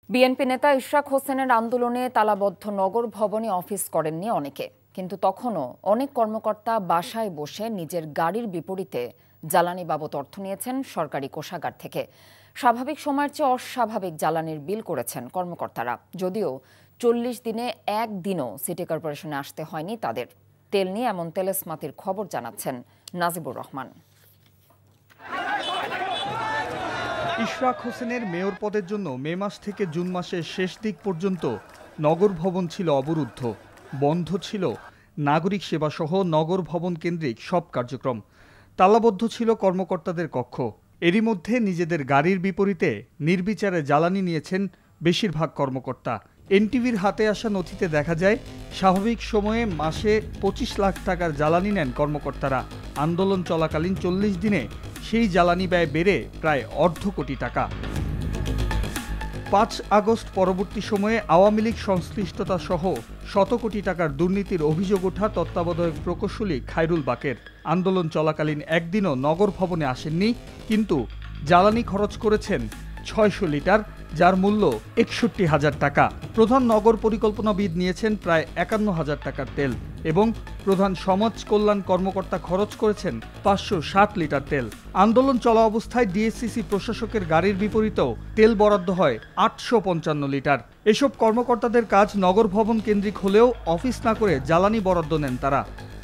BNP নেতা ইশরাক হোসেনের আন্দোলনে তালাবদ্ধ নগর ভবনে অফিস করেননি অনেকে, কিন্তু তখনও অনেক কর্মকর্তা বাসায় বসে নিজের গাড়ির বিপরীতে জ্বালানি বাবদ অর্থ নিয়েছেন সরকারি কোষাগার থেকে। স্বাভাবিক সময়ের চেয়ে অস্বাভাবিক জ্বালানির বিল করেছেন কর্মকর্তারা, যদিও ৪০ দিনে একদিনও সিটি কর্পোরেশনে আসতে হয়নি তাদের। তেল নিয়ে এমন তেলেসমাতির খবর জানাচ্ছেন নাজিবুর রহমান। ইশরাক হোসেনের মেয়র পদের জন্য মে মাস থেকে জুন মাসের শেষ দিক পর্যন্ত নগর ভবন ছিল অবরুদ্ধ। বন্ধ ছিল নাগরিক সেবাসহ নগর ভবন কেন্দ্রিক সব কার্যক্রম। তালাবদ্ধ ছিল কর্মকর্তাদের কক্ষ। এরই মধ্যে নিজেদের গাড়ির বিপরীতে নির্বিচারে জ্বালানি নিয়েছেন বেশিরভাগ কর্মকর্তা। এনটিভির হাতে আসা নথিতে দেখা যায়, স্বাভাবিক সময়ে মাসে ২৫ লাখ টাকার জ্বালানি নেন কর্মকর্তারা। আন্দোলন চলাকালীন ৪০ দিনে সেই জ্বালানি ব্যয় বেড়ে প্রায় অর্ধ কোটি টাকা। ৫ আগস্ট পরবর্তী সময়ে আওয়ামী লীগ সংশ্লিষ্টতা সহ শত কোটি টাকার দুর্নীতির অভিযোগ ওঠা তত্ত্বাবধায়ক প্রকৌশলী খায়রুল বাকের আন্দোলন চলাকালীন একদিনও নগর ভবনে আসেননি, কিন্তু জ্বালানি খরচ করেছেন ৬০০ লিটার, যার মূল্য ৬১,০০০ টাকা। প্রধান নগর পরিকল্পনাবিদ নিয়েছেন প্রায় ৫১,০০০ টাকার তেল এবং প্রধান সমাজ কল্যাণ কর্মকর্তা খরচ করেছেন ৫৬০ লিটার তেল। আন্দোলন চলা অবস্থায় ডিএসসিসি প্রশাসকের গাড়ির বিপরীতেও তেল বরাদ্দ হয় ৮৫৫ লিটার। এসব কর্মকর্তাদের কাজ নগর ভবন কেন্দ্রিক হলেও অফিস না করে জ্বালানি বরাদ্দ নেন তারা।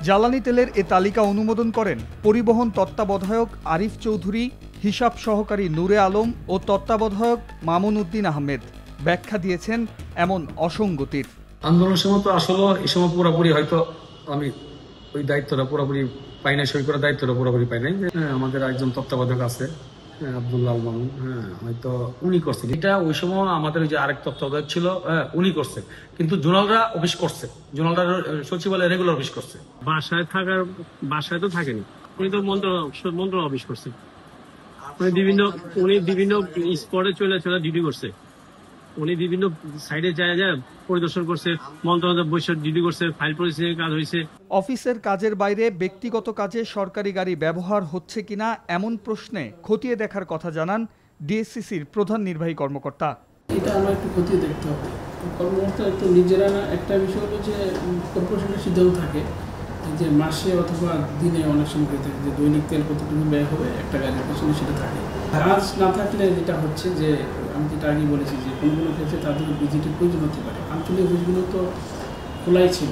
জ্বালানি তেলের এ তালিকা অনুমোদন করেন পরিবহন তত্ত্বাবধায়ক আরিফ চৌধুরী, হিসাব সহকারী নূরে আলম ও তত্ত্বাবধায়ক মামুন উদ্দিন আহমেদ। ব্যাখ্যা দিয়েছেন এমন অসঙ্গতির। আন্দোলনের সময় তো আসলে এই সময় পুরোপুরি হয়তো আমি ওই দায়িত্বটা পুরোপুরি পাই নাই, সই করার দায়িত্বটা পুরোপুরি পাই নাই। আমাদের একজন তত্ত্বাবধায়ক আছে আব্দুল্লাহ আল মামুন, হয়তো উনি করছেন এটা। ওই সময় আমাদের ওই যে আরেক তত্ত্বাবধায়ক ছিল, উনি করছে, কিন্তু জোনালরা অফিস করছে, জোনালরা সচিবালয় রেগুলার অফিস করছে। বাসায় তো থাকেনি, উনি তো মন্ত্র অফিস করছে। উনি বিভিন্ন স্পটে চলে ডিউটি করছে। উনি বিভিন্ন সাইডে যায় পরিদর্শন করছে, মন্ত্রণালয় বৈঠক ডিউটি করছে, ফাইল প্রসেসিং কাজ হয়েছে। অফিসের কাজের বাইরে ব্যক্তিগত কাজে সরকারি গাড়ি ব্যবহার হচ্ছে কিনা এমন প্রশ্নে খতিয়ে দেখার কথা জানান ডিএসসিসির প্রধান নির্বাহী কর্মকর্তা। এটা আমরা একটু খতিয়ে দেখতে হবে। কর্মকর্তা একটু নিজেরা না, একটা বিষয় হলো যে কর্পোরেশনের সিদ্ধান্ত থাকে যে মাসে অথবা দিনে অনেক সময় হয়ে থাকে যে দৈনিক তেল কতটুকু ব্যয় হবে একটা গাড়ির পেছনে, সেটা থাকে। কাজ না থাকলে যেটা হচ্ছে যে আমি যেটা আগেই বলেছি যে কোনো কোনো ক্ষেত্রে তাদের ভিজিটের প্রয়োজন হতে পারে। আঞ্চলিক অফিসগুলো তো খোলাই ছিল,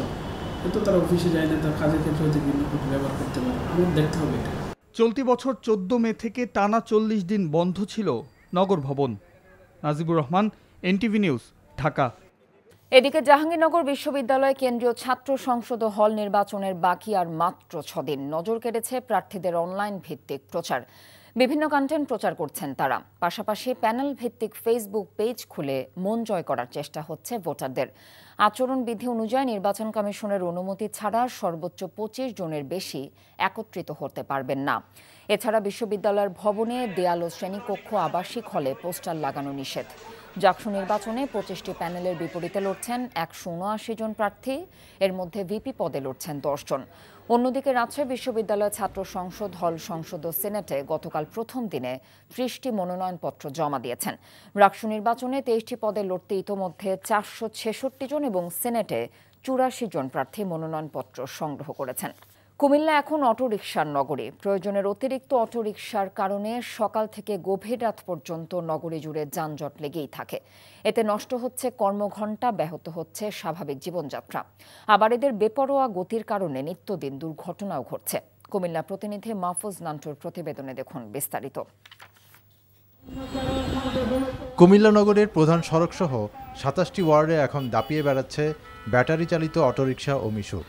কিন্তু তারা অফিসে যায় না, তার কাজের ক্ষেত্রে হয়তো বিভিন্ন ব্যবহার করতে পারে। আমার দেখতে হবে এটা। চলতি বছর ১৪ মে থেকে টানা ৪০ দিন বন্ধ ছিল নগর ভবন। Najibur Rahman, NTV news, Dhaka. এদিকে জাহাঙ্গীরনগর বিশ্ববিদ্যালয় কেন্দ্রীয় ছাত্র সংসদ হল নির্বাচনের বাকি আর মাত্র ৬ দিন। নজর কেড়েছে প্রার্থীদের অনলাইন ভিত্তিক প্রচার। বিভিন্ন কন্টেন্ট প্রচার করছেন তারা। পাশাপাশি প্যানেল ভিত্তিক ফেসবুক পেজ খুলে মন জয় করার চেষ্টা হচ্ছে ভোটারদের। আচরণবিধি অনুযায়ী নির্বাচন কমিশনের অনুমতি ছাড়া সর্বোচ্চ ২৫ জনের বেশি একত্রিত হতে পারবেন না। এছাড়া বিশ্ববিদ্যালয়ের ভবনে দেয়াল ও শ্রেণীকক্ষ, আবাসিক হলে পোস্টার লাগানো নিষেধ। জাকসু নির্বাচনে ২৫টি প্যানেলের বিপরীতে লড়ছেন ১৭৯ জন প্রার্থী, এর মধ্যে ভিপি পদে লড়ছেন ১০ জন। অন্যদিকে রাজশাহী বিশ্ববিদ্যালয় ছাত্র সংসদ, হল সংসদ ও সিনেটে গতকাল প্রথম দিনে ৩০টি মনোনয়নপত্র জমা দিয়েছেন। রাকসু নির্বাচনে ২৩টি পদে লড়তে ইতোমধ্যে ৪৬৬ জন এবং সিনেটে ৮৪ জন প্রার্থী মনোনয়নপত্র সংগ্রহ করেছেন। কুমিল্লা এখন অটোরিকশার নগরী। প্রয়োজনের অতিরিক্ত অটোরিকশার কারণে সকাল থেকে গভীর রাত পর্যন্ত নগরী জুড়ে যানজট লেগেই থাকে। এতে নষ্ট হচ্ছে কর্মঘণ্টা, ব্যাহত হচ্ছে স্বাভাবিক জীবনযাত্রা। আবার এদের বেপরোয়া গতির কারণে নিত্যদিন দুর্ঘটনাও ঘটছে। কুমিল্লা প্রতিনিধি মাহফুজ নান্টুর প্রতিবেদনে দেখুন বিস্তারিত। কুমিল্লা নগরের প্রধান সড়ক সহ ২৭টি ওয়ার্ডে এখন দাপিয়ে বেড়াচ্ছে ব্যাটারি চালিত অটোরিকশা ও মিশুক।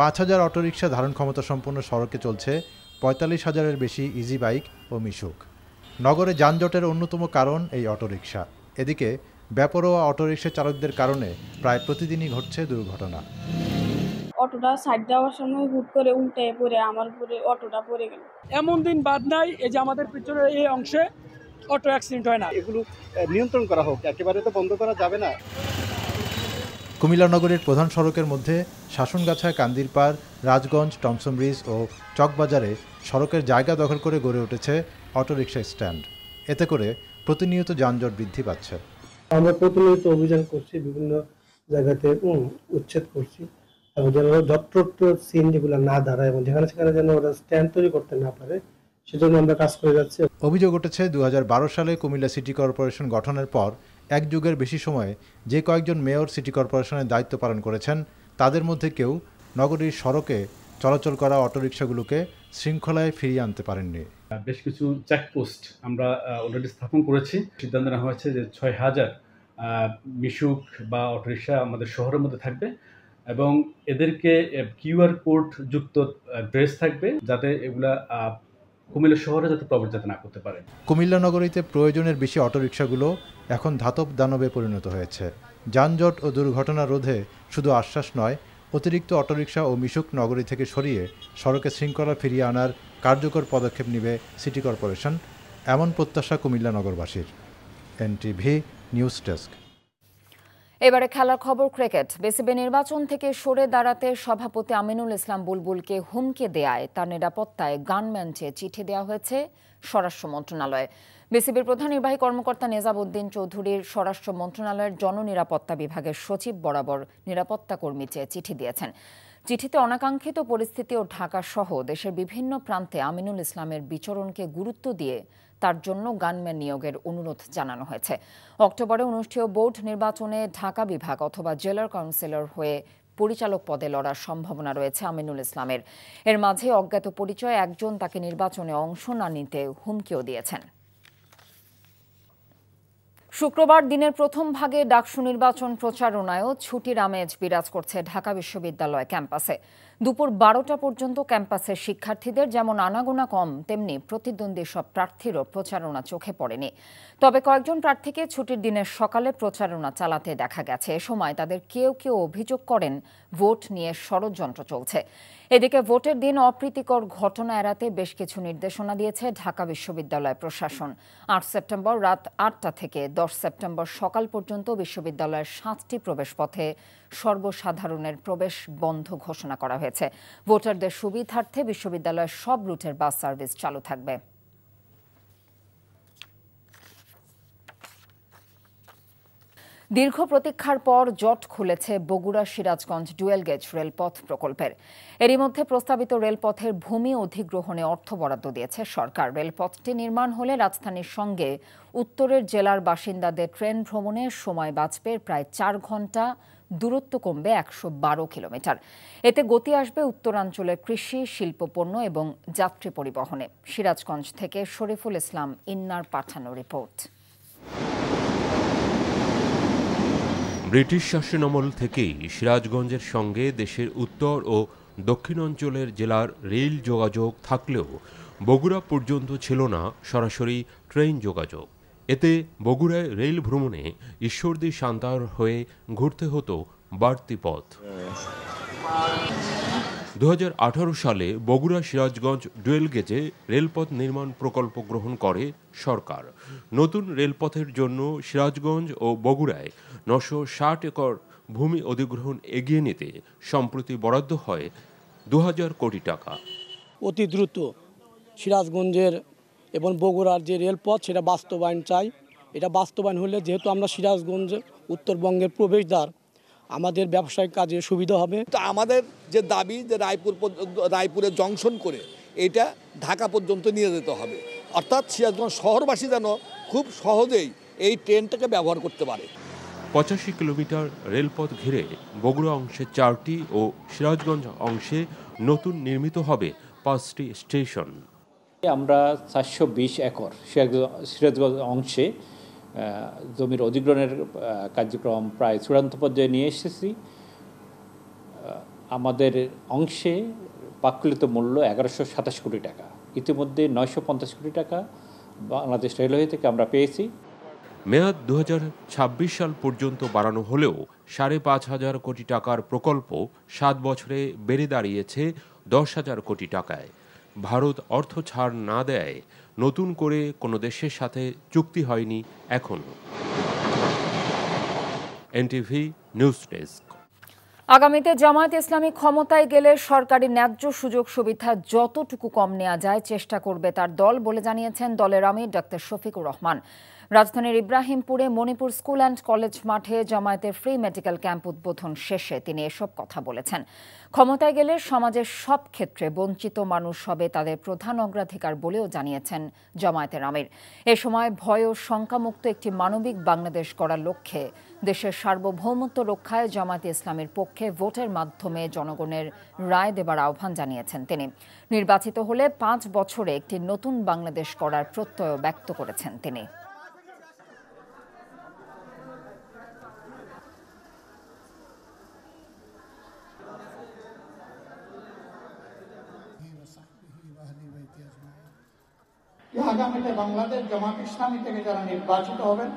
৫,০০০ অটোরিকশা ধারণ ক্ষমতা সম্পন্ন সড়কে চলছে ৪৫,০০০-এর বেশি ইজি বাইক ও মিশুক। নগরে যানজটের অন্যতম কারণ এই অটোরিকশা। এদিকে বেপরোয়া অটোরিকশা চালকদের কারণে প্রায় প্রতিদিনই ঘটছে দুর্ঘটনা। অটোটা সাইড দেওয়ার সময় হুট করে উল্টে পড়ে আমার উপরে অটোটা পড়ে গেল। এমন দিন বাদ নাই এই যে আমাদের পিছনে এই অংশে অটো অ্যাক্সিডেন্ট হয় না। এগুলো নিয়ন্ত্রণ করা হোক, একেবারে তো বন্ধ করা যাবে না। কুমিল্লা নগরের প্রধান সড়কের মধ্যে শাসনগাছা, কান্দিরপাড়, রাজগঞ্জ, টমসন ব্রিজ ও চকবাজারে সড়কের জায়গা দখল করে গড়ে উঠেছে অটোরিকশা স্ট্যান্ড। এতে করে প্রতিনিয়ত যানজট বৃদ্ধি পাচ্ছে। আমরা প্রতিনিয়ত অভিযান করছি, বিভিন্ন জায়গাতে উচ্ছেদ করছি এবং যেন যত্রতত্র সিন যেগুলো না দাঁড়ায় এবং যেখানে সেখানে যেন ওরা স্ট্যান্ড তৈরি করতে না পারে, সেজন্য আমরা কাজ করে যাচ্ছি। অভিযোগ উঠেছে 2012 সালে কুমিল্লা সিটি কর্পোরেশন গঠনের পর এক যুগের বেশি সময়ে যে কয়েকজন মেয়র সিটি কর্পোরেশনের দায়িত্ব পালন করেছেন তাদের মধ্যে কেউ নগরীর সড়কে চলাচল করা অটোরিকশাগুলোকে শৃঙ্খলায় ফিরিয়ে আনতে পারেননি। বেশ কিছু চেকপোস্ট আমরা অলরেডি স্থাপন করেছি। সিদ্ধান্ত নেওয়া হয়েছে যে 6000 মিশুক বা অটোরিকশা আমাদের শহরের মধ্যে থাকবে এবং এদেরকে কিউআর কোড যুক্ত ড্রেস থাকবে, যাতে এগুলা কুমিল্লা শহরে যাতে প্রবেশ যাতে না করতে পারে। কুমিল্লা নগরীতে প্রয়োজনের বেশি অটোরিকশাগুলো এখন ধাতব দানবে পরিণত হয়েছে। যানজট ও দুর্ঘটনা রোধে শুধু আশ্বাস নয়, অতিরিক্ত অটোরিকশা ও মিশুক নগরী থেকে সরিয়ে সড়কে শৃঙ্খলা ফিরিয়ে আনার কার্যকর পদক্ষেপ নেবে সিটি কর্পোরেশন, এমন প্রত্যাশা কুমিল্লা নগরবাসীর। NTV news desk. এবারে খেলার খবর। ক্রিকেট। বিসিবি নির্বাচন থেকে সরে দাঁড়াতে সভাপতি আমিনুল ইসলাম বুলবুলকে হুমকি দেয়ায় তার নিরাপত্তায় গানম্যান চেয়ে চিঠি দেওয়া হয়েছে স্বরাষ্ট্র মন্ত্রণালয়ে। বিসিবির প্রধান নির্বাহী কর্মকর্তা নেজাবউদ্দিন চৌধুরীর স্বরাষ্ট্র মন্ত্রণালয়ের জননিরাপত্তা বিভাগের সচিব বরাবর নিরাপত্তা কর্মী চেয়ে চিঠি দিয়েছেন। চিঠিতে অনাকাঙ্ক্ষিত পরিস্থিতি ও ঢাকা সহ দেশের বিভিন্ন প্রান্তে আমিনুল ইসলামের বিচরণকে গুরুত্ব দিয়ে তার জন্য গানম্যান নিয়োগের অনুরোধ জানানো হয়েছে। অক্টোবরে অনুষ্ঠেয় বোর্ড নির্বাচনে ঢাকা বিভাগ অথবা জেলার কাউন্সিলর হয়ে পরিচালক পদে লড়ার সম্ভাবনা রয়েছে আমিনুল ইসলামের। এর মাঝে অজ্ঞাত পরিচয় একজন তাকে নির্বাচনে অংশ না নিতে হুমকিও দিয়েছেন। শুক্রবার দিনের প্রথম ভাগে ডাকসু নির্বাচন প্রচারণায়ও ছুটির আমেজ বিরাজ করছে ঢাকা বিশ্ববিদ্যালয় ক্যাম্পাসে। দুপুর 12টা পর্যন্ত ক্যাম্পাসের শিক্ষার্থীদের যেমন আনাগোনা কম, তেমনি প্রতিদ্বন্দ্বী সব প্রার্থীরও প্রচারণা চোখে পড়েনি। তবে কয়েকজন প্রার্থীকে ছুটির দিনের সকালে প্রচারণা চালাতে দেখা গেছে। এ সময় তাদের কেউ কেউ অভিযোগ করেন ভোট নিয়ে ষড়যন্ত্র চলছে। এদিকে ভোটের দিন অপ্রীতিকর ঘটনা এড়াতে বেশ কিছু নির্দেশনা দিয়েছে ঢাকা বিশ্ববিদ্যালয় প্রশাসন। 8 সেপ্টেম্বর রাত 8টা থেকে 10 সেপ্টেম্বর সকাল পর্যন্ত বিশ্ববিদ্যালয়ের 7টি প্রবেশপথে সর্বসাধারণের প্রবেশ বন্ধ ঘোষণা করা হয়েছে। ভোটারদের সুবিধার্থে বিশ্ববিদ্যালয়ের সব রুটের বাস সার্ভিস চালু থাকবে। দীর্ঘ প্রতীক্ষার পর জট খুলেছে বগুড়া সিরাজগঞ্জ ডুয়েল গেজ রেলপথ প্রকল্পের। এরই মধ্যে প্রস্তাবিত রেলপথের ভূমি অধিগ্রহণে অর্থ বরাদ্দ দিয়েছে সরকার। রেলপথটি নির্মাণ হলে রাজধানীর সঙ্গে উত্তরের জেলার বাসিন্দাদের ট্রেন ভ্রমণের সময় বাঁচবে প্রায় 4 ঘন্টা, দূরত্ব কমবে 112 কিলোমিটার। এতে গতি আসবে উত্তরাঞ্চলের কৃষি, শিল্পপণ্য এবং যাত্রী পরিবহনে। সিরাজগঞ্জ থেকে শরীফুল ইসলাম ইন্নার পাঠানো রিপোর্ট। ব্রিটিশ শাসনামল থেকেই সিরাজগঞ্জের সঙ্গে দেশের উত্তর ও দক্ষিণাঞ্চলের জেলার রেল যোগাযোগ থাকলেও বগুড়া পর্যন্ত ছিল না সরাসরি ট্রেন যোগাযোগ। এতে বগুড়ায় রেল ভ্রমণে ঈশ্বরদী সান্তাহার হয়ে ঘুরতে হতো বাড়তি পথ। 2018 সালে বগুড়া সিরাজগঞ্জ ডুয়েল গেজে রেলপথ নির্মাণ প্রকল্প গ্রহণ করে সরকার। নতুন রেলপথের জন্য সিরাজগঞ্জ ও বগুড়ায় 960 একর ভূমি অধিগ্রহণ এগিয়ে নিতে সম্প্রতি বরাদ্দ হয় 2000 কোটি টাকা। অতি দ্রুত সিরাজগঞ্জের এবং বগুড়ার যে রেলপথ সেটা বাস্তবায়ন চাই। এটা বাস্তবায়ন হলে যেহেতু আমরা সিরাজগঞ্জ উত্তরবঙ্গের প্রবেশদ্বার, আমাদের ব্যবসায়িক কাজে সুবিধা হবে। তো আমাদের যে দাবি যে রায়পুরে জংশন করে এটা ঢাকা পর্যন্ত নিয়ে যেতে হবে, অর্থাৎ সিরাজগঞ্জ শহরবাসী যেন খুব সহজেই এই ট্রেনটাকে ব্যবহার করতে পারে। 85 কিলোমিটার রেলপথ ঘিরে বগুড়া অংশে 4টি ও সিরাজগঞ্জ অংশে নতুন নির্মিত হবে 5টি স্টেশন। আমরা 420 একর সিরাজগঞ্জ অংশে জমির অধিগ্রহণের কার্যক্রম প্রায় চূড়ান্ত পর্যায়ে নিয়ে এসেছি। আমাদের অংশে প্রাক্কলিত মূল্য 1127 কোটি টাকা। ইতিমধ্যে 950 কোটি টাকা বাংলাদেশ রেলওয়ে থেকে আমরা পেয়েছি। মেয়াদ 2026 সাল পর্যন্ত বাড়ানো হলেও 5,500 কোটি টাকার প্রকল্প 7 বছরে বেড়ে দাঁড়িয়েছে 10,000 কোটি টাকায়। ভারত অর্থ ছাড় না দেয় নতুন করে কোনো দেশের সাথে চুক্তি হয়নি এখনো। NTV news desk. আগামীতে জামায়াত ইসলামী ক্ষমতায় গেলে সরকারি ন্যায্য সুযোগ সুবিধা যতটুকু কম নেওয়া যায় চেষ্টা করবে তার দল বলে জানিয়েছেন দলের আমির ডক্টর শফিকুর রহমান। রাজধানীর ইব্রাহিমপুরে মণিপুর স্কুল অ্যান্ড কলেজ মাঠে জামায়াতের ফ্রি মেডিকেল ক্যাম্প উদ্বোধন শেষে তিনি এসব কথা বলেছেন। ক্ষমতায় গেলে সমাজের সব ক্ষেত্রে বঞ্চিত মানুষ হবে তাদের প্রধান অগ্রাধিকার বলেও জানিয়েছেন জামায়াতের আমির। এ সময় ভয় ও শঙ্কামুক্ত একটি মানবিক বাংলাদেশ গড়ার লক্ষ্যে দেশের সার্বভৌমত্ব রক্ষায় জামায়াতে ইসলামীর পক্ষে ভোটের মাধ্যমে জনগণের রায় দেবার আহ্বান জানিয়েছেন তিনি। নির্বাচিত হলে 5 বছরে একটি নতুন বাংলাদেশ গড়ার প্রত্যয় ব্যক্ত করেছেন তিনি। আগামীতে বাংলাদেশ জামাত ইসলামী থেকে যারা নির্বাচিত হবেন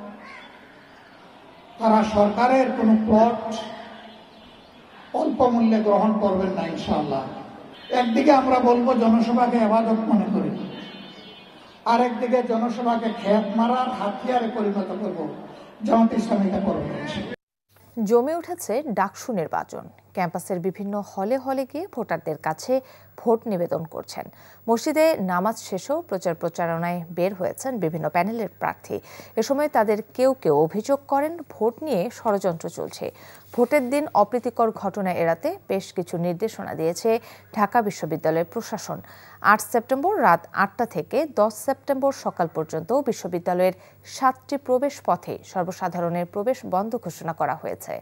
তারা সরকারের কোনো প্লট অল্প মূল্যে গ্রহণ করবেন না ইনশাআল্লাহ। একদিকে আমরা বলবো জনসভাকে ইবাদত মনে করি, আরেকদিকে জনসভাকে খেত মারার হাতিয়ারে পরিণত করব। জামাত ইসলামী এটা করবে। জমে উঠেছে ডাকসু নির্বাচন। ক্যাম্পাসের বিভিন্ন হলে হলে গিয়ে ভোটারদের কাছে ভোট নিবেদন করছেন। মসজিদে নামাজ শেষেও প্রচারণায় বের হয়েছেন বিভিন্ন প্যানেলের প্রার্থী। এ সময় তাদের কেউ কেউ অভিযোগ করেন ভোট নিয়ে ষড়যন্ত্র চলছে। ভোটের দিন অপ্রীতিকর ঘটনা এড়াতে বেশ কিছু নির্দেশনা দিয়েছে ঢাকা বিশ্ববিদ্যালয়ের প্রশাসন। 8 সেপ্টেম্বর রাত 8টা থেকে 10 সেপ্টেম্বর সকাল পর্যন্ত বিশ্ববিদ্যালয়ের 7টি প্রবেশ পথে সর্বসাধারণের প্রবেশ বন্ধ ঘোষণা করা হয়েছে।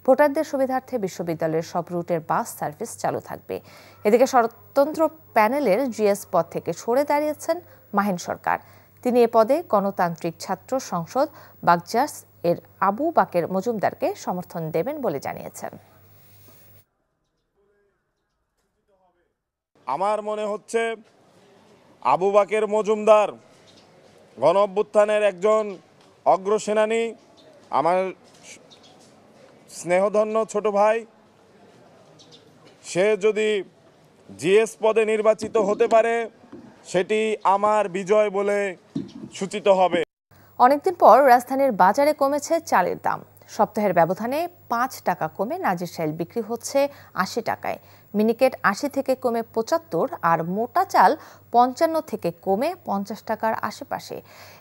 ভোটারদের সুবিধার্থে বিশ্ববিদ্যালয়ের সব রুটের বাস সার্ভিস চালু থাকবে। এদিকে স্বতন্ত্র প্যানেলের জিএস পদ থেকে সরে দাঁড়িয়েছেন মাহিন সরকার। তিনি এ পদে গণতান্ত্রিক ছাত্র সংসদ বাগজাস এর আবু বাকের মজুমদারকে সমর্থন দেবেন বলে জানিয়েছেন। আমার মনে হচ্ছে আবু বাকের মজুমদার গণ অভ্যুত্থানের একজন অগ্রসেনানী, আমার স্নেহধন্য ছোট ভাই। সে যদি জিএস পদে নির্বাচিত হতে পারে সেটি আমার বিজয় বলে সূচিত হবে। অনেকদিন পর রাজধানীর বাজারে কমেছে চালের দাম। সপ্তাহের ব্যবধানে 5 টাকা কমে নাজিরশাইল বিক্রি হচ্ছে 80 টাকায়। মিনিকেট 80 থেকে কমে 75 আর মোটা চাল 55 থেকে কমে 50 টাকার আশেপাশে।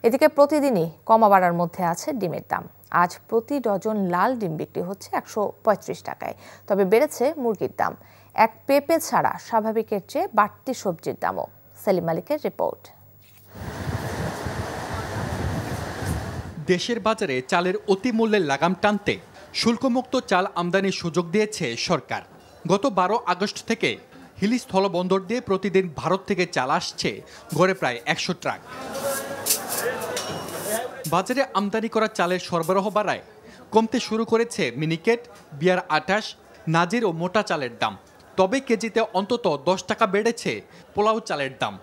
এদিকে প্রতিদিনই কমা বাড়ার মধ্যে আছে ডিমের দাম। আজ প্রতি ডজন লাল ডিম বিক্রি হচ্ছে 135 টাকায়। তবে বেড়েছে মুরগির দাম। এক পেঁপে ছাড়া স্বাভাবিকের চেয়ে বাড়তি সবজির দামও। সেলিম মালিকের রিপোর্ট। দেশের বাজারে চালের অতিমূল্যের লাগাম টানতে শুল্কমুক্ত চাল আমদানির সুযোগ দিয়েছে সরকার। গত 12 আগস্ট থেকে হিলি স্থলবন্দর দিয়ে প্রতিদিন ভারত থেকে চাল আসছে গড়ে প্রায় 100 ট্রাক। বাজারে আমদানি করা চালের সরবরাহ বাড়ায় কমতে শুরু করেছে মিনিকেট, বিয়ার 28, নাজির ও মোটা চালের দাম। তবে কেজিতে অন্তত 10 টাকা বেড়েছে পোলাও চালের দাম।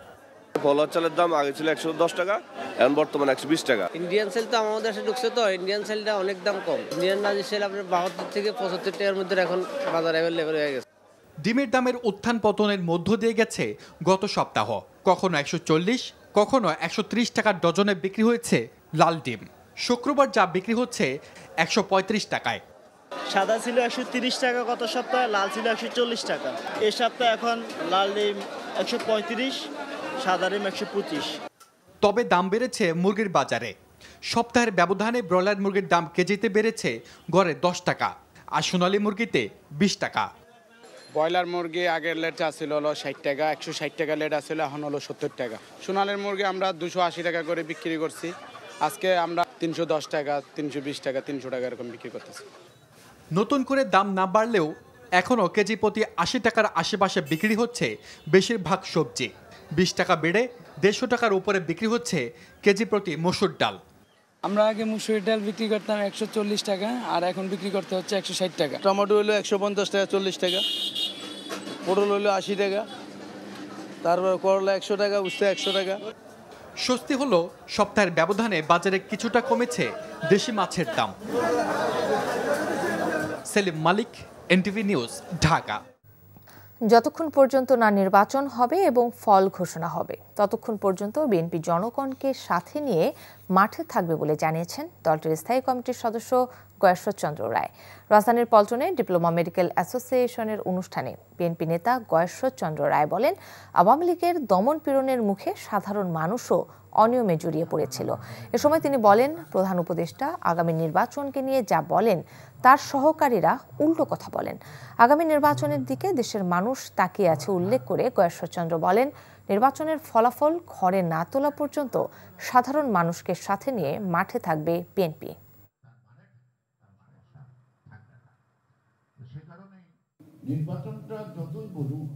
পোলাও চালের দাম আগে ছিল 110 টাকা, এখন বর্তমানে 120 টাকা। ইন্ডিয়ান সেল তো আমাদের দেশে ঢুকছে, তো ইন্ডিয়ান সেলটা অনেক দাম কম। ইন্ডিয়ান নাজির সেল আপনার 72 থেকে 75 টাকার মধ্যে এখন বাজার অ্যাভেলেবল হয়ে গেছে। ডিমের দামের উত্থান পতনের মধ্য দিয়ে গেছে গত সপ্তাহ। কখনো 140, কখনো 130 টাকার ডজনে বিক্রি হয়েছে লাল ডিম। শুক্রবার যা বিক্রি হচ্ছে 135 টাকায়। সাদা ছিল 130 টাকা গত সপ্তাহে, লাল ছিল 140 টাকা। এই সপ্তাহে এখন লাল ডিম 135, সাদা ডিম 125। তবে দাম বেড়েছে মুরগির বাজারে। সপ্তাহের ব্যবধানে ব্রয়লার মুরগির দাম কেজিতে বেড়েছে গড়ে 10 টাকা আর সোনালী মুরগিতে 20 টাকা। ব্রয়লার মুরগি আগের লেট ছিল 60 টাকা, 160 টাকা লেট আছিল, এখন হলো 70 টাকা। সোনালীর মুরগি আমরা 280 টাকা করে বিক্রি করছি। আজকে আমরা 310 টাকা, 320 টাকা, 300 টাকা এরকম বিক্রি করতেছি। নতুন করে দাম না বাড়লেও এখনও কেজি প্রতি 80 টাকার আশেপাশে বিক্রি হচ্ছে বেশিরভাগ সবজি। 20 টাকা বেড়ে 150 টাকার উপরে বিক্রি হচ্ছে কেজি প্রতি মসুর ডাল। আমরা আগে মসুর ডাল বিক্রি করতাম 140 টাকা, আর এখন বিক্রি করতে হচ্ছে 160 টাকা। টমেটো হলো 150 টাকা, 40 টাকা। পটল হলো 80 টাকা, তারপর করলা 100 টাকা, উস্তে 100 টাকা। স্বস্তি হলো সপ্তাহের ব্যবধানে বাজারে কিছুটা কমেছে দেশি মাছের দাম। সেলিম মালিক, এনটিভি নিউজ, ঢাকা। যতক্ষণ পর্যন্ত না নির্বাচন হবে এবং ফল ঘোষণা হবে ততক্ষণ পর্যন্ত বিএনপি জনগণকে সাথে নিয়ে মাঠে থাকবে বলে জানিয়েছেন দলটির স্থায়ী কমিটির সদস্য গয়েশ্বর চন্দ্র রায়। রাজধানীর পল্টনে ডিপ্লোমা মেডিকেল অ্যাসোসিয়েশনের অনুষ্ঠানে বিএনপি নেতা গয়েশ্বর চন্দ্র রায় বলেন, আওয়ামী লীগের দমন পীড়নের মুখে সাধারণ মানুষও অনিয়মে জড়িয়ে পড়েছিল। এ সময় তিনি বলেন, প্রধান উপদেষ্টা আগামী নির্বাচনকে নিয়ে যা বলেন তার সহকারীরা উল্টো কথা বলেন। আগামী নির্বাচনের দিকে দেশের মানুষ তাকিয়ে আছে উল্লেখ করে গয়েশ্বর চন্দ্র বলেন, নির্বাচনের ফলাফল ঘরে না তোলা পর্যন্ত সাধারণ মানুষকে সাথে নিয়ে মাঠে থাকবে বিএনপি। নির্বাচনটা যতই বলুক,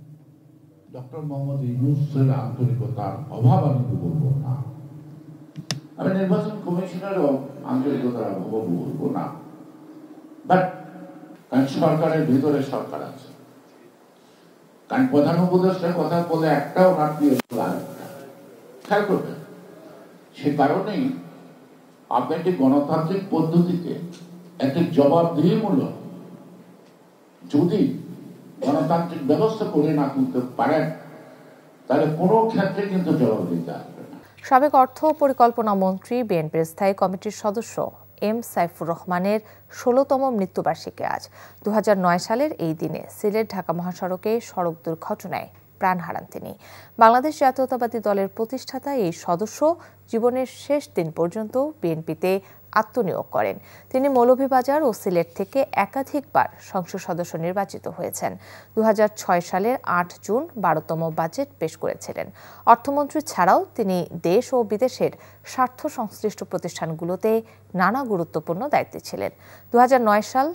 ডক্টর মোহাম্মদ ইউনূসের আন্তরিকতার অভাব আমি তো বলবো না, আমি নির্বাচন কমিশনেরও আন্তরিকতার অভাব বলবো না, বাট কারণ সরকারের ভিতরে সরকার আছে, কারণ প্রধান উপদেষ্টার কথা বলে একটা ওনার প্রিয় খেয়াল করবেন। সে কারণেই আপনি একটি গণতান্ত্রিক পদ্ধতিতে একটি জবাবদিহিমূলক যদি গণতান্ত্রিক ব্যবস্থা করে না তুলতে পারেন তাহলে কোনো ক্ষেত্রে কিন্তু জবাব দিতে আসবে না। সাবেক অর্থ পরিকল্পনা মন্ত্রী বিএনপির স্থায়ী কমিটির সদস্য এম সাইফুর রহমানের ১৬তম মৃত্যুবার্ষিকী আজ। ২০০৯ সালের এই দিনে সিলেট ঢাকা মহাসড়কে সড়ক দুর্ঘটনায় প্রাণ হারান তিনি। বাংলাদেশ জাতীয়তাবাদী দলের প্রতিষ্ঠাতা এই সদস্য জীবনের শেষ দিন পর্যন্ত বিএনপিতে আত্মনিয়োগ করেন। তিনি মৌলভীবাজার ও সিলেট থেকে একাধিকবার সংসদ সদস্য নির্বাচিত হয়েছেন। ২০০৬ সালের ৮ জুন ১২তম বাজেট পেশ করেছিলেন। অর্থমন্ত্রী ছাড়াও তিনি দেশ ও বিদেশের স্বার্থ সংশ্লিষ্ট প্রতিষ্ঠানগুলোতে নানা গুরুত্বপূর্ণ দায়িত্বে ছিলেন। ২০০৯ সাল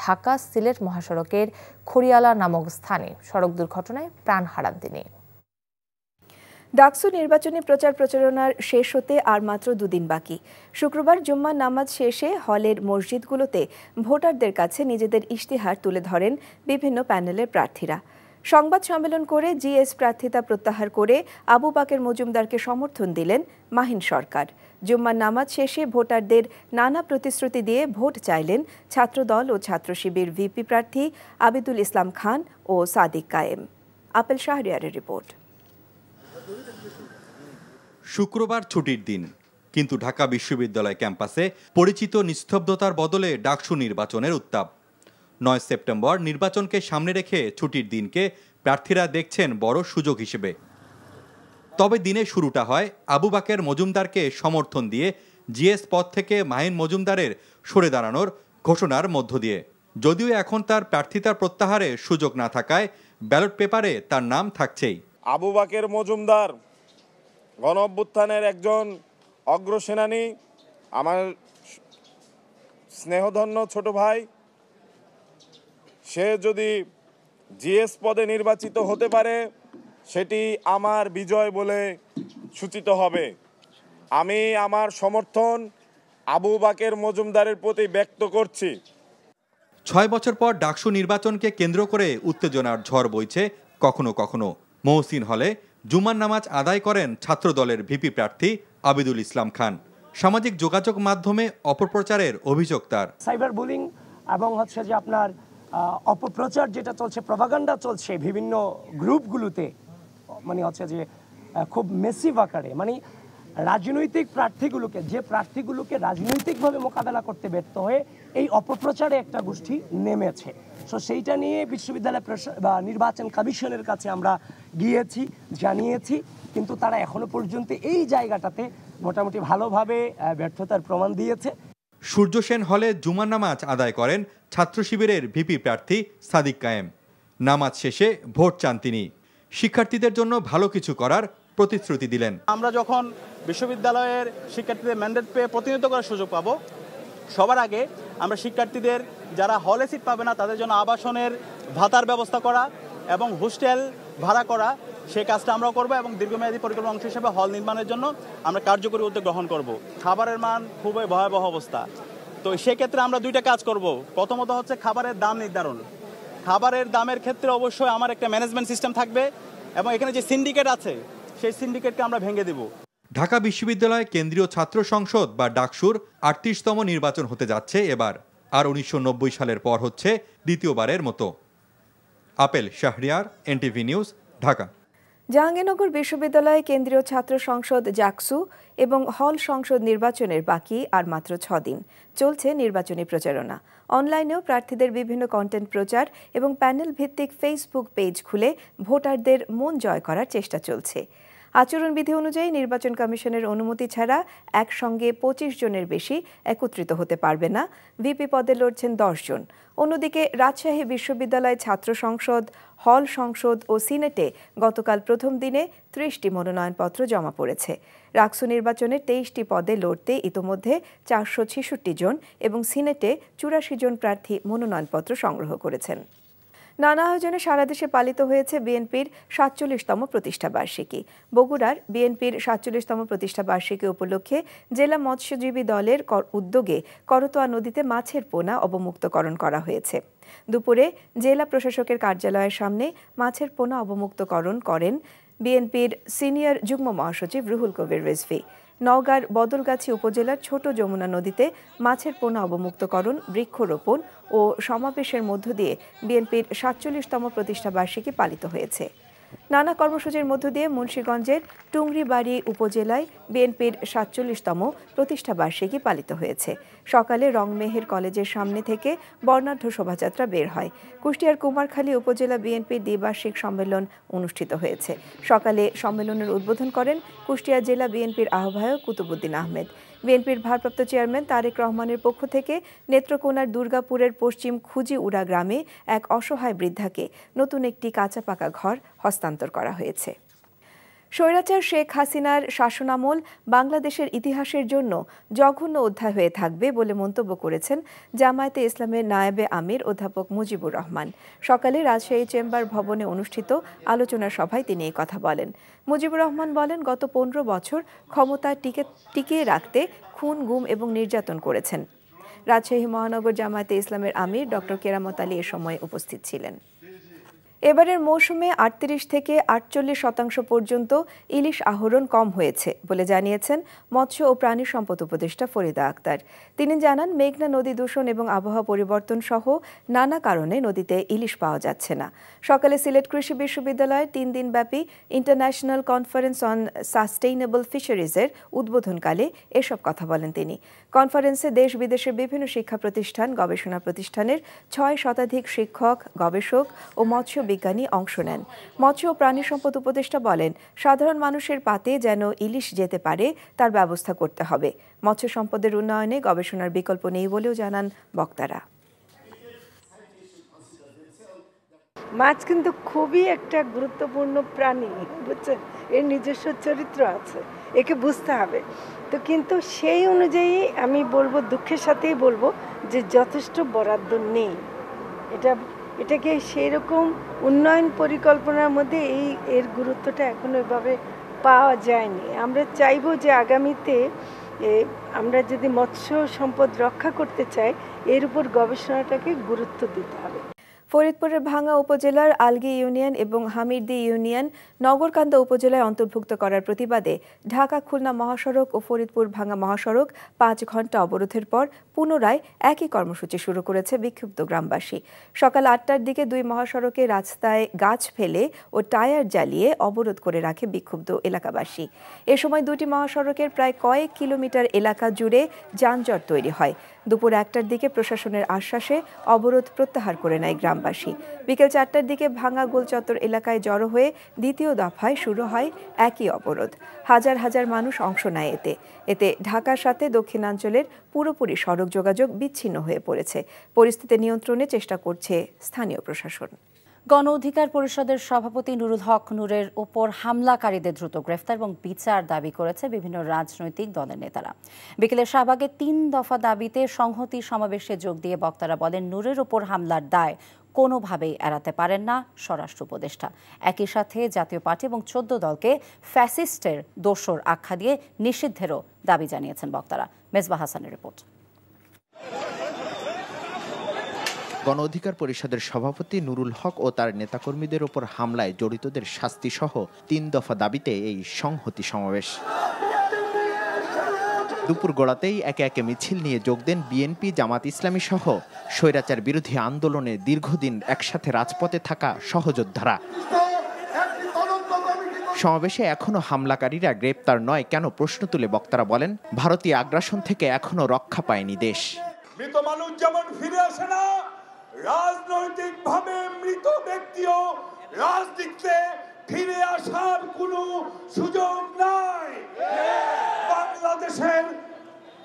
ঢাকা সিলেট মহাসড়কের খড়িয়ালা নামক স্থানে সড়ক দুর্ঘটনায় প্রাণ হারান তিনি। ডাকসু নির্বাচনী প্রচার প্রচারণার শেষ হতে আর মাত্র দুদিন বাকি। শুক্রবার জুম্মার নামাজ শেষে হলের মসজিদগুলোতে ভোটারদের কাছে নিজেদের ইশতেহার তুলে ধরেন বিভিন্ন প্যানেলের প্রার্থীরা। সংবাদ সম্মেলন করে জিএস প্রার্থিতা প্রত্যাহার করে আবু বাকের মজুমদারকে সমর্থন দিলেন মাহিন সরকার। জুম্মার নামাজ শেষে ভোটারদের নানা প্রতিশ্রুতি দিয়ে ভোট চাইলেন ছাত্রদল ও ছাত্র শিবির ভিপি প্রার্থী আবিদুল ইসলাম খান ও সাদিক কায়েম। আপেল শাহরিয়ারের রিপোর্ট। শুক্রবার ছুটির দিন, কিন্তু ঢাকা বিশ্ববিদ্যালয় ক্যাম্পাসে পরিচিত নিস্তব্ধতার বদলে ডাকসু নির্বাচনের উত্তাপ। ৯ সেপ্টেম্বর নির্বাচনকে সামনে রেখে ছুটির দিনকে প্রার্থীরা দেখছেন বড় সুযোগ হিসেবে। তবে দিনের শুরুটা হয় আবু বাকের মজুমদারকে সমর্থন দিয়ে জিএস পদ থেকে মাহিন মজুমদারের সরে দাঁড়ানোর ঘোষণার মধ্য দিয়ে। যদিও এখন তার প্রার্থিতার প্রত্যাহারে সুযোগ না থাকায় ব্যালট পেপারে তার নাম থাকছেই। আবু বাকের মজুমদার গণ অভ্যুত্থানের একজন অগ্রসেনানী, আমার স্নেহধন্য ছোট ভাই। সে যদি জিএস পদে নির্বাচিত হতে পারে সেটি আমার বিজয় বলে সূচিত হবে। আমি আমার সমর্থন আবু বাকের মজুমদারের প্রতি ব্যক্ত করছি। ৬ বছর পর ডাকসু নির্বাচনকে কেন্দ্র করে উত্তেজনার ঝড় বইছে কখনো কখনো। মহসিন হলে জুমার নামাজ আদায় করেন ছাত্রদলের ভিপি প্রার্থী আবিদুল ইসলাম খান। সামাজিক যোগাযোগ মাধ্যমে অপপ্রচারের অভিযোগ তার। সাইবার বুলিং এবং হচ্ছে যে আপনার অপপ্রচার যেটা চলছে, প্রপাগান্ডা চলছে বিভিন্ন গ্রুপগুলোতে, মানে হচ্ছে যে খুব মেসিভ আকারে, মানে রাজনৈতিক প্রার্থীগুলোকে রাজনৈতিকভাবে মোকাবেলা করতে ব্যর্থ হয়ে এই অপপ্রচারে একটা গোষ্ঠী নেমেছে। সো সেইটা নিয়ে বিশ্ববিদ্যালয় নির্বাচন কমিশনের কাছে আমরা গিয়েছি, জানিয়েছি, কিন্তু তারা এখনো পর্যন্ত এই জায়গাটাতে মোটামুটি ভালোভাবে ব্যর্থতার প্রমাণ দিয়েছে। সূর্য সেন হলে জুমার নামাজ আদায় করেন ছাত্র শিবিরের ভিপি প্রার্থী সাদিক কায়েম। নামাজ শেষে ভোট চান তিনি। শিক্ষার্থীদের জন্য ভালো কিছু করার প্রতিশ্রুতি দিলেন। আমরা যখন বিশ্ববিদ্যালয়ের শিক্ষার্থীদের ম্যান্ডেট পেয়ে প্রতিনিধিত্ব করার সুযোগ পাবো, সবার আগে আমরা শিক্ষার্থীদের যারা হলে সিট পাবে না তাদের জন্য আবাসনের ভাতার ব্যবস্থা করা এবং হোস্টেল ভাড়া করা, সেই কাজটা আমরাও করবো এবং দীর্ঘমেয়াদী পরিকল্পনা অংশ হিসেবে হল নির্মাণের জন্য আমরা কার্যকরী উদ্যোগ গ্রহণ করব। খাবারের মান খুবই ভয়াবহ অবস্থা, তো সেক্ষেত্রে আমরা দুইটা কাজ করব। প্রথমত হচ্ছে খাবারের দাম নির্ধারণ। খাবারের দামের ক্ষেত্রে অবশ্যই আমার একটা ম্যানেজমেন্ট সিস্টেম থাকবে এবং এখানে যে সিন্ডিকেট আছে সেই সিন্ডিকেটকে আমরা ভেঙে দেব। ঢাকা বিশ্ববিদ্যালয় কেন্দ্রীয় ছাত্র সংসদ বা ডাকসুর ৩৮তম নির্বাচন হতে যাচ্ছে এবার, আর ১৯৯০ সালের পর হচ্ছে দ্বিতীয়বারের মতো। Apple Shahriar, NTV news, Dhaka. Jahangirnagar বিশ্ববিদ্যালয় কেন্দ্রীয় ছাত্র সংসদ জাকসু এবং হল সংসদ নির্বাচনের বাকি আর মাত্র 6 দিন। চলছে নির্বাচনী প্রচারণা। অনলাইনেও প্রার্থীদের বিভিন্ন কন্টেন্ট প্রচার এবং প্যানেল ভিত্তিক ফেসবুক পেজ খুলে ভোটারদের মন জয় করার চেষ্টা চলছে। আচরণবিধি অনুযায়ী নির্বাচন কমিশনের অনুমতি ছাড়া একসঙ্গে 25 জনের বেশি একত্রিত হতে পারবে না। ভিপি পদে লড়ছেন 10 জন। অন্যদিকে রাজশাহী বিশ্ববিদ্যালয় ছাত্র সংসদ, হল সংসদ ও সিনেটে গতকাল প্রথম দিনে 30টি মনোনয়নপত্র জমা পড়েছে। রাকসু নির্বাচনে 23টি পদে লড়তে ইতোমধ্যে 466 জন এবং সিনেটে 84 জন প্রার্থী মনোনয়নপত্র সংগ্রহ করেছেন। নানা আয়োজনে সারা দেশে পালিত হয়েছে বিএনপির 47তম প্রতিষ্ঠাবার্ষিকী। বগুড়ার বিএনপির 47তম প্রতিষ্ঠাবার্ষিকী উপলক্ষে জেলা মৎস্যজীবী দলের উদ্যোগে করতোয়া নদীতে মাছের পোনা অবমুক্তকরণ করা হয়েছে। দুপুরে জেলা প্রশাসকের কার্যালয়ের সামনে মাছের পোনা অবমুক্তকরণ করেন বিএনপির সিনিয়র যুগ্ম মহাসচিব রুহুল কবির রিজভী। নওগাঁর বদলগাছি উপজেলার ছোট যমুনা নদীতে মাছের পোনা অবমুক্তকরণ, বৃক্ষরোপণ ও সমাবেশের মধ্য দিয়ে বিএনপির 47তম প্রতিষ্ঠাবার্ষিকী পালিত হয়েছে। নানা কর্মসূচির মধ্য দিয়ে মুন্সিগঞ্জের টুংরিবাড়ি উপজেলায় বিএনপির 47তম প্রতিষ্ঠাবার্ষিকী পালিত হয়েছে। সকালে রংমেহের কলেজের সামনে থেকে বর্ণাঢ্য শোভাযাত্রা বের হয়। কুষ্টিয়ার কুমারখালী উপজেলা বিএনপির দ্বিবার্ষিক সম্মেলন অনুষ্ঠিত হয়েছে। সকালে সম্মেলনের উদ্বোধন করেন কুষ্টিয়া জেলা বিএনপির আহ্বায়ক কুতুবুদ্দিন আহমেদ। বিএনপির ভারপ্রাপ্ত চেয়ারম্যান তারেক রহমানের পক্ষ থেকে নেত্রকোনার দুর্গাপুরের পশ্চিম খুজিউড়া গ্রামে এক অসহায় বৃদ্ধাকে নতুন একটি কাঁচা পাকা ঘর হস্তান্তর করা হয়েছে। স্বৈরাচার শেখ হাসিনার শাসনামল বাংলাদেশের ইতিহাসের জন্য জঘন্য অধ্যায় হয়ে থাকবে বলে মন্তব্য করেছেন জামায়াতে ইসলামের নায়েবে আমির অধ্যাপক মুজিবুর রহমান। সকালে রাজশাহী চেম্বার ভবনে অনুষ্ঠিত আলোচনা সভায় তিনি এই কথা বলেন। মুজিবুর রহমান বলেন, গত 15 বছর ক্ষমতা টিকিয়ে রাখতে খুন, গুম এবং নির্যাতন করেছেন। রাজশাহী মহানগর জামায়াতে ইসলামের আমির ডক্টর কেরামত আলী এ সময় উপস্থিত ছিলেন। এবারের মৌসুমে 38 থেকে 48% পর্যন্ত ইলিশ আহরণ কম হয়েছে বলে জানিয়েছেন মৎস্য ও প্রাণী সম্পদ উপদেষ্টা ফরিদা আক্তার। তিনি জানান, মেঘনা নদী দূষণ এবং আবহাওয়া পরিবর্তন সহ নানা কারণে নদীতে ইলিশ পাওয়া যাচ্ছে না। সকালে সিলেট কৃষি বিশ্ববিদ্যালয়ের 3 দিনব্যাপী ইন্টারন্যাশনাল কনফারেন্স অন সাস্টেইনেবল ফিশারিজের উদ্বোধনকালে এসব কথা বলেন তিনি। কনফারেন্সে দেশ বিদেশের বিভিন্ন শিক্ষা প্রতিষ্ঠান, গবেষণা প্রতিষ্ঠানের 6 শতাধিক শিক্ষক, গবেষক ও মৎস্য বিজ্ঞানী অংশ নেন। মৎস্য ও প্রাণী সম্পদ উপদেষ্টা বলেন, সাধারণ মানুষের পাতে যেন ইলিশ যেতে পারে তার ব্যবস্থা করতে হবে। মৎস্য সম্পদের উন্নয়নে গবেষণার বিকল্প নেই বলেও জানান বক্তারা। মাছ কিন্তু খুবই একটা গুরুত্বপূর্ণ প্রাণী, বুঝছেন, এর নিজস্ব চরিত্র আছে, একে বুঝতে হবে। তো কিন্তু সেই অনুযায়ী আমি বলবো, দুঃখের সাথেই বলবো যে যথেষ্ট বরাদ্দ নেই। এটাকে সেই রকম উন্নয়ন পরিকল্পনার মধ্যে এর গুরুত্বটা এখনো এভাবে পাওয়া যায়নি। আমরা চাইবো যে আগামীতে আমরা যদি মৎস্য সম্পদ রক্ষা করতে চাই, এর উপর গবেষণাটাকে গুরুত্ব দিতে হবে। ফরিদপুরের ভাঙ্গা উপজেলার আলগি ইউনিয়ন এবং হামিরদি ইউনিয়ন নগরকান্দা উপজেলায় অন্তর্ভুক্ত করার প্রতিবাদে ঢাকা খুলনা মহাসড়ক ও ফরিদপুর ভাঙ্গা মহাসড়ক 5 ঘন্টা অবরোধের পর পুনরায় একই কর্মসূচি শুরু করেছে বিক্ষুব্ধ গ্রামবাসী। সকাল 8টার দিকে 2 মহাসড়কে রাস্তায় গাছ ফেলে ও টায়ার জ্বালিয়ে অবরোধ করে রাখে বিক্ষুব্ধ এলাকাবাসী। এ সময় 2টি মহাসড়কের প্রায় কয়েক কিলোমিটার এলাকা জুড়ে যানজট তৈরি হয়। দুপুর 1টার দিকে প্রশাসনের আশ্বাসে অবরোধ প্রত্যাহার করে নেয় গ্রামবাসী। বিকেল 4টার দিকে ভাঙ্গা গোল চত্বর এলাকায় জড়ো হয়ে দ্বিতীয় দফায় শুরু হয় একই অবরোধ। হাজার হাজার মানুষ অংশ নেয় এতে ঢাকার সাথে দক্ষিণাঞ্চলের পুরোপুরি সড়ক যোগাযোগ বিচ্ছিন্ন হয়ে পড়েছে। পরিস্থিতি নিয়ন্ত্রণে চেষ্টা করছে স্থানীয় প্রশাসন। গণ অধিকার পরিষদের সভাপতি নুরুল হক নূরের ওপর হামলাকারীদের দ্রুত গ্রেফতার এবং বিচার দাবি করেছে বিভিন্ন রাজনৈতিক দলের নেতারা। বিকেলে শাহবাগে 3 দফা দাবিতে সংহতি সমাবেশে যোগ দিয়ে বক্তারা বলেন, নূরের ওপর হামলার দায় কোনোভাবেই এড়াতে পারেন না স্বরাষ্ট্র উপদেষ্টা। একই সাথে জাতীয় পার্টি এবং 14 দলকে ফ্যাসিস্টের দোসর আখ্যা দিয়ে নিষিদ্ধেরও দাবি জানিয়েছেন বক্তারা। মেজবাহ হাসানের রিপোর্ট। গণ অধিকার পরিষদের সভাপতি নুরুল হক ও তার নেতাকর্মীদের ওপর হামলায় জড়িতদের শাস্তি সহ 3 দফা দাবিতে এই সংহতি সমাবেশ। দুপুর গড়াতেই একে একে মিছিল নিয়ে যোগ দেন বিএনপি, জামাত ইসলামী সহ স্বৈরাচার বিরোধী আন্দোলনে দীর্ঘদিন একসাথে রাজপথে থাকা সহযোদ্ধারা। সমাবেশে এখনো হামলাকারীরা গ্রেপ্তার নয় কেন প্রশ্ন তুলে বক্তারা বলেন, ভারতীয় আগ্রাসন থেকে এখনো রক্ষা পায়নি দেশ। মৃত মানুষ যেমন ফিরে আসে না, রাজনৈতিকভাবে মৃত ব্যক্তিও রাজনীতিতে ফিরে আসার কোনো সুযোগ নাই। বাংলাদেশের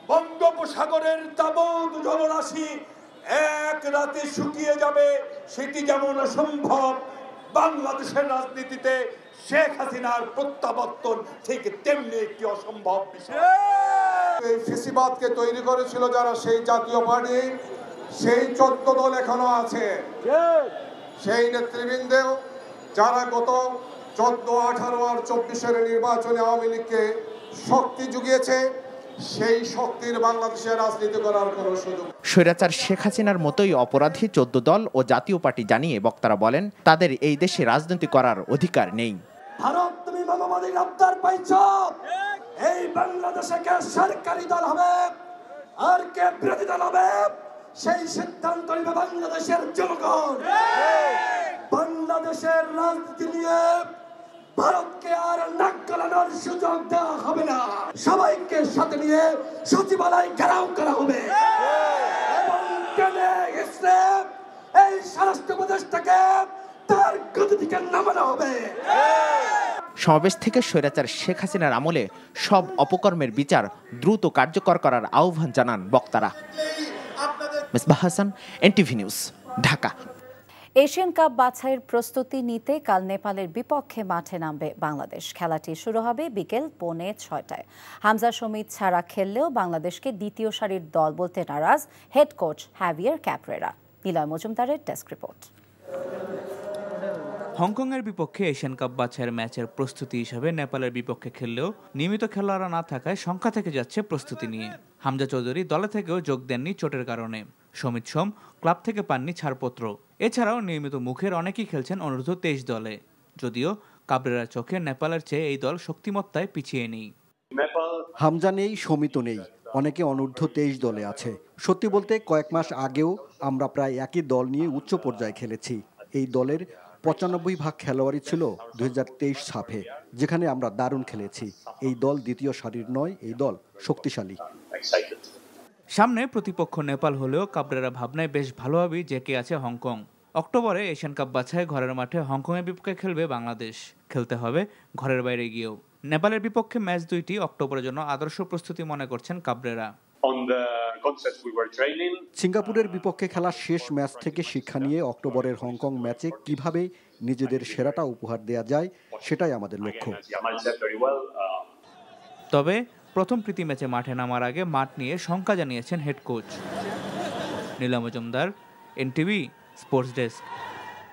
বঙ্গোপসাগরের তাবৎ জলরাশি এক রাতে শুকিয়ে যাবে, সেটি যেমন অসম্ভব, বাংলাদেশের রাজনীতিতে শেখ হাসিনার প্রত্যাবর্তন ঠিক তেমনি একটি অসম্ভব বিষয়। এই ফেসিবাদকে তৈরি করেছিল যারা, সেই জাতীয় পার্টি, সেই 14 দল এখনো আছে, সেই নেতৃবৃন্দেও যারা গত 14, 18 আর 24-এর নির্বাচনে আওয়ামী লীগকে শক্তি জুগিয়েছে, সেই শক্তির বাংলাদেশের রাজনীতি করার কোনো সুযোগ। স্বৈরাচার শেখ হাসিনার মতোই অপরাধী 14 দল ও জাতীয় পার্টি জানিয়ে বক্তারা বলেন, তাদের এই দেশে রাজনীতি করার অধিকার নেই। ভারত, তুমি মানবাধিকার আবদার পাইছ, এই বাংলাদেশে কে সরকারি দল হবে আর কে বিরোধী দল হবে, সেই সিদ্ধান্ত নেবে বাংলাদেশের জনগণ। বাংলাদেশের রাজনীতি নিয়ে ভারতকে আর নাক গলানোর সুযোগ দেওয়া হবে না। সবাইকে সাথে নিয়ে সচিবালয় ঘেরাও করা হবে এবং এই স্বরাষ্ট্র উপদেষ্টাকে তার গতি থেকে নামানো হবে। সমাবেশ থেকে স্বৈরাচার শেখ হাসিনার আমলে সব অপকর্মের বিচার দ্রুত কার্যকর করার আহ্বান জানান বক্তারা। Misbah Hasan, NTV news, Dhaka. Asian cup বাছাইয়ের প্রস্তুতি নিতে কাল নেপালের বিপক্ষে মাঠে নামবে বাংলাদেশ। খেলাটি শুরু হবে বিকেল 5:45-টায়। হামজা শমিত ছাড়া খেললেও বাংলাদেশকে দ্বিতীয় সারির দল বলতে নারাজ হেড কোচ হ্যাভিয়ার ক্যাপ্রেরা। নিলয় মজুমদারের ডেস্ক রিপোর্ট। হংকংয়ের বিপক্ষে এশিয়ান কাপ বাছাইয়ের ম্যাচের প্রস্তুতি হিসাবে নেপালের বিপক্ষে খেললেও নিয়মিত খেলোয়াড়রা না থাকায় শঙ্কা থেকে যাচ্ছে প্রস্তুতি নিয়ে। হামজা চৌধুরী দলে থেকেও যোগ দেননি চোটের কারণে। সমিত সোম ক্লাব থেকে পাননি ছাড়পত্র। এছাড়াও নিয়মিত মুখের অনেকেই খেলছেন অনূর্ধ্ব-23 দলে। যদিও কাবরেরার চোখে নেপালের চেয়ে এই দল শক্তিমত্তায় পিছিয়ে নেই। হামজা নেই, সমিত নেই, অনেকে অনূর্ধ্ব-23 দলে আছে। সত্যি বলতে কয়েক মাস আগেও আমরা প্রায় একই দল নিয়ে উচ্চ পর্যায়ে খেলেছি। এই দলের 95% খেলোয়াড়ই ছিল 2023 সাফে, যেখানে আমরা দারুণ খেলেছি। এই দল দ্বিতীয় সারির নয়, এই দল শক্তিশালী। সামনে প্রতিপক্ষ নেপাল হলেও কাবরেরা ভাবনায় বেশ ভালোভাবেই জেকে আছে হংকং। অক্টোবরে এশিয়ান কাপ বাছাই ঘরের মাঠে হংকংয়ের বিপক্ষে খেলবে বাংলাদেশ। খেলতে হবে ঘরের বাইরে গিয়েও। নেপালের বিপক্ষে ম্যাচ দুইটি অক্টোবরের জন্য আদর্শ প্রস্তুতি মনে করছেন কাবরেরা। সিঙ্গাপুরের বিপক্ষে খেলা শেষ ম্যাচ থেকে শিক্ষা নিয়ে অক্টোবরের হংকং ম্যাচে কিভাবে নিজেদের সেরাটা উপহার দেয়া যায়, সেটাই আমাদের লক্ষ্য। তবে প্রথম প্রীতি ম্যাচে মাঠে নামার আগে মাঠ নিয়ে শঙ্কা জানিয়েছেন হেড কোচ। নীলা মজুমদার, এনটিভি স্পোর্টস ডেস্ক।